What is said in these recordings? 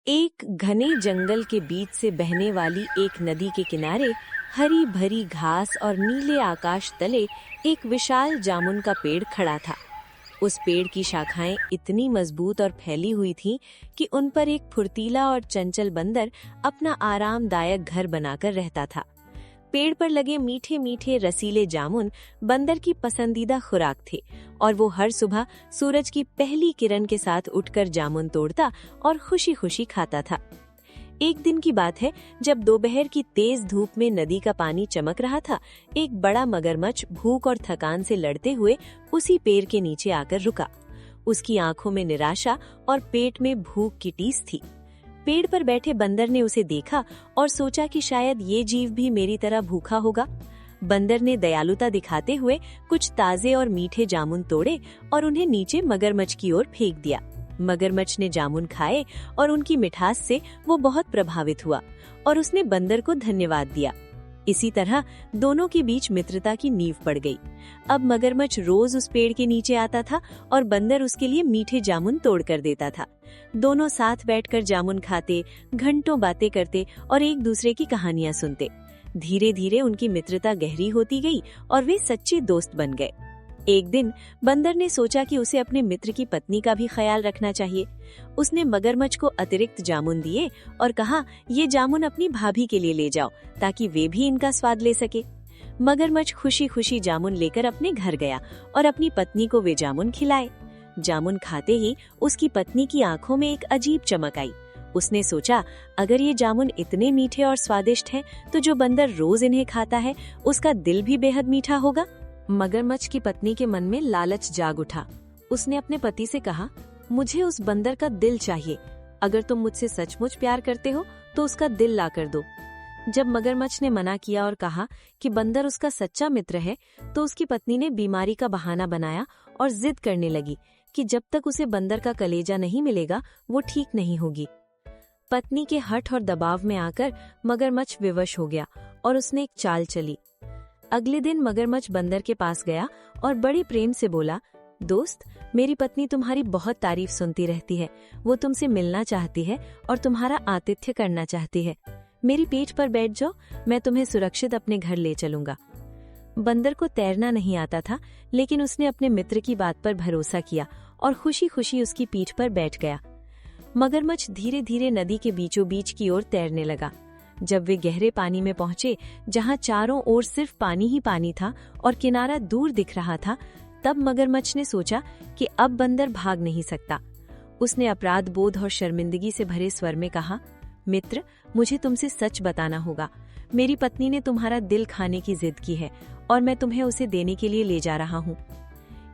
एक घने जंगल के बीच से बहने वाली एक नदी के किनारे हरी भरी घास और नीले आकाश तले एक विशाल जामुन का पेड़ खड़ा था। उस पेड़ की शाखाएं इतनी मजबूत और फैली हुई थीं कि उन पर एक फुर्तीला और चंचल बंदर अपना आरामदायक घर बनाकर रहता था। पेड़ पर लगे मीठे मीठे रसीले जामुन बंदर की पसंदीदा खुराक थे और वो हर सुबह सूरज की पहली किरण के साथ उठकर जामुन तोड़ता और खुशी खुशी खाता था। एक दिन की बात है, जब दोपहर की तेज धूप में नदी का पानी चमक रहा था, एक बड़ा मगरमच्छ भूख और थकान से लड़ते हुए उसी पेड़ के नीचे आकर रुका। उसकी आंखों में निराशा और पेट में भूख की टीस थी। पेड़ पर बैठे बंदर ने उसे देखा और सोचा कि शायद ये जीव भी मेरी तरह भूखा होगा। बंदर ने दयालुता दिखाते हुए कुछ ताजे और मीठे जामुन तोड़े और उन्हें नीचे मगरमच्छ की ओर फेंक दिया। मगरमच्छ ने जामुन खाए और उनकी मिठास से वो बहुत प्रभावित हुआ और उसने बंदर को धन्यवाद दिया। इसी तरह दोनों के बीच मित्रता की नींव पड़ गई। अब मगरमच्छ रोज उस पेड़ के नीचे आता था और बंदर उसके लिए मीठे जामुन तोड़ कर देता था। दोनों साथ बैठकर जामुन खाते, घंटों बातें करते और एक दूसरे की कहानियां सुनते। धीरे धीरे उनकी मित्रता गहरी होती गई और वे सच्चे दोस्त बन गए। एक दिन बंदर ने सोचा कि उसे अपने मित्र की पत्नी का भी ख्याल रखना चाहिए। उसने मगरमच्छ को अतिरिक्त जामुन दिए और कहा, ये जामुन अपनी भाभी के लिए ले जाओ ताकि वे भी इनका स्वाद ले सके। मगरमच्छ खुशी खुशी जामुन लेकर अपने घर गया और अपनी पत्नी को वे जामुन खिलाए। जामुन खाते ही उसकी पत्नी की आंखों में एक अजीब चमक आई। उसने सोचा, अगर ये जामुन इतने मीठे और स्वादिष्ट हैं, तो जो बंदर रोज इन्हें खाता है उसका दिल भी बेहद मीठा होगा। मगरमच्छ की पत्नी के मन में लालच जाग उठा। उसने अपने पति से कहा, मुझे उस बंदर का दिल चाहिए। अगर तुम मुझसे सचमुच प्यार करते हो तो उसका दिल ला कर दो। जब मगरमच्छ ने मना किया और कहा कि बंदर उसका सच्चा मित्र है, तो उसकी पत्नी ने बीमारी का बहाना बनाया और जिद करने लगी कि जब तक उसे बंदर का कलेजा नहीं मिलेगा वो ठीक नहीं होगी। पत्नी के हठ और दबाव में आकर मगरमच्छ विवश हो गया और उसने एक चाल चली। अगले दिन मगरमच्छ बंदर के पास गया और बड़े प्रेम से बोला, दोस्त, मेरी पत्नी तुम्हारी बहुत तारीफ सुनती रहती है। वो तुमसे मिलना चाहती है और तुम्हारा आतिथ्य करना चाहती है। मेरी पीठ पर बैठ जाओ, मैं तुम्हें सुरक्षित अपने घर ले चलूंगा। बंदर को तैरना नहीं आता था, लेकिन उसने अपने मित्र की बात पर भरोसा किया और खुशी खुशी उसकी पीठ पर बैठ गया। मगरमच्छ धीरे धीरे नदी के बीचों बीच की ओर तैरने लगा। जब वे गहरे पानी में पहुंचे, जहां चारों ओर सिर्फ पानी ही पानी था और किनारा दूर दिख रहा था, तब मगरमच्छ ने सोचा कि अब बंदर भाग नहीं सकता। उसने अपराध बोध और शर्मिंदगी से भरे स्वर में कहा, मित्र, मुझे तुमसे सच बताना होगा। मेरी पत्नी ने तुम्हारा दिल खाने की जिद की है और मैं तुम्हें उसे देने के लिए ले जा रहा हूँ।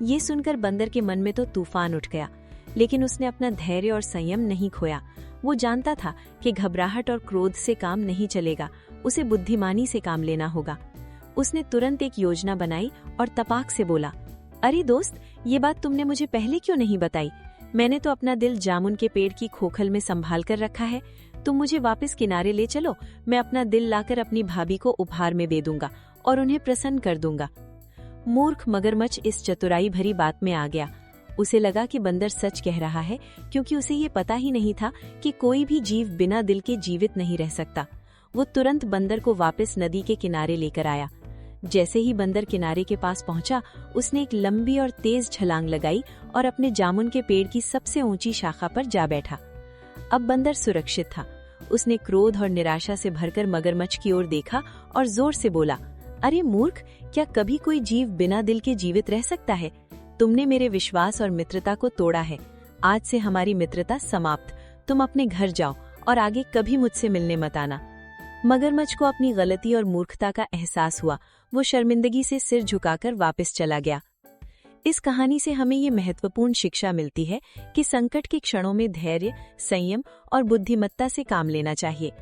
ये सुनकर बंदर के मन में तो तूफान उठ गया, लेकिन उसने अपना धैर्य और संयम नहीं खोया। वो जानता था कि घबराहट और क्रोध से काम नहीं चलेगा, उसे बुद्धिमानी से काम लेना होगा। उसने तुरंत एक योजना बनाई और तपाक से बोला, अरे दोस्त, ये बात तुमने मुझे पहले क्यों नहीं बताई? मैंने तो अपना दिल जामुन के पेड़ की खोखल में संभाल कर रखा है। तुम मुझे वापस किनारे ले चलो, मैं अपना दिल लाकर अपनी भाभी को उपहार में दे दूंगा और उन्हें प्रसन्न कर दूंगा। मूर्ख मगरमच्छ इस चतुराई भरी बात में आ गया। उसे लगा कि बंदर सच कह रहा है, क्योंकि उसे ये पता ही नहीं था कि कोई भी जीव बिना दिल के जीवित नहीं रह सकता। वो तुरंत बंदर को वापस नदी के किनारे लेकर आया। जैसे ही बंदर किनारे के पास पहुंचा, उसने एक लंबी और तेज छलांग लगाई और अपने जामुन के पेड़ की सबसे ऊंची शाखा पर जा बैठा। अब बंदर सुरक्षित था। उसने क्रोध और निराशा से भरकर मगरमच्छ की ओर देखा और जोर से बोला, अरे मूर्ख, क्या कभी कोई जीव बिना दिल के जीवित रह सकता है? तुमने मेरे विश्वास और मित्रता को तोड़ा है। आज से हमारी मित्रता समाप्त। तुम अपने घर जाओ और आगे कभी मुझसे मिलने मत आना। मगरमच्छ को अपनी गलती और मूर्खता का एहसास हुआ। वो शर्मिंदगी से सिर झुकाकर वापस चला गया। इस कहानी से हमें ये महत्वपूर्ण शिक्षा मिलती है कि संकट के क्षणों में धैर्य, संयम और बुद्धिमत्ता से काम लेना चाहिए।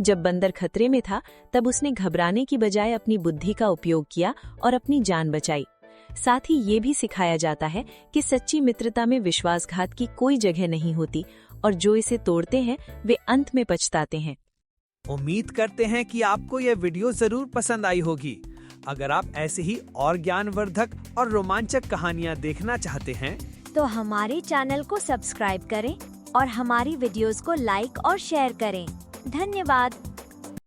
जब बंदर खतरे में था, तब उसने घबराने की बजाय अपनी बुद्धि का उपयोग किया और अपनी जान बचाई। साथ ही ये भी सिखाया जाता है कि सच्ची मित्रता में विश्वासघात की कोई जगह नहीं होती और जो इसे तोड़ते हैं वे अंत में पछताते हैं। उम्मीद करते हैं कि आपको यह वीडियो जरूर पसंद आई होगी। अगर आप ऐसे ही और ज्ञानवर्धक और रोमांचक कहानियाँ देखना चाहते हैं, तो हमारे चैनल को सब्सक्राइब करें और हमारी वीडियोस को लाइक और शेयर करें। धन्यवाद।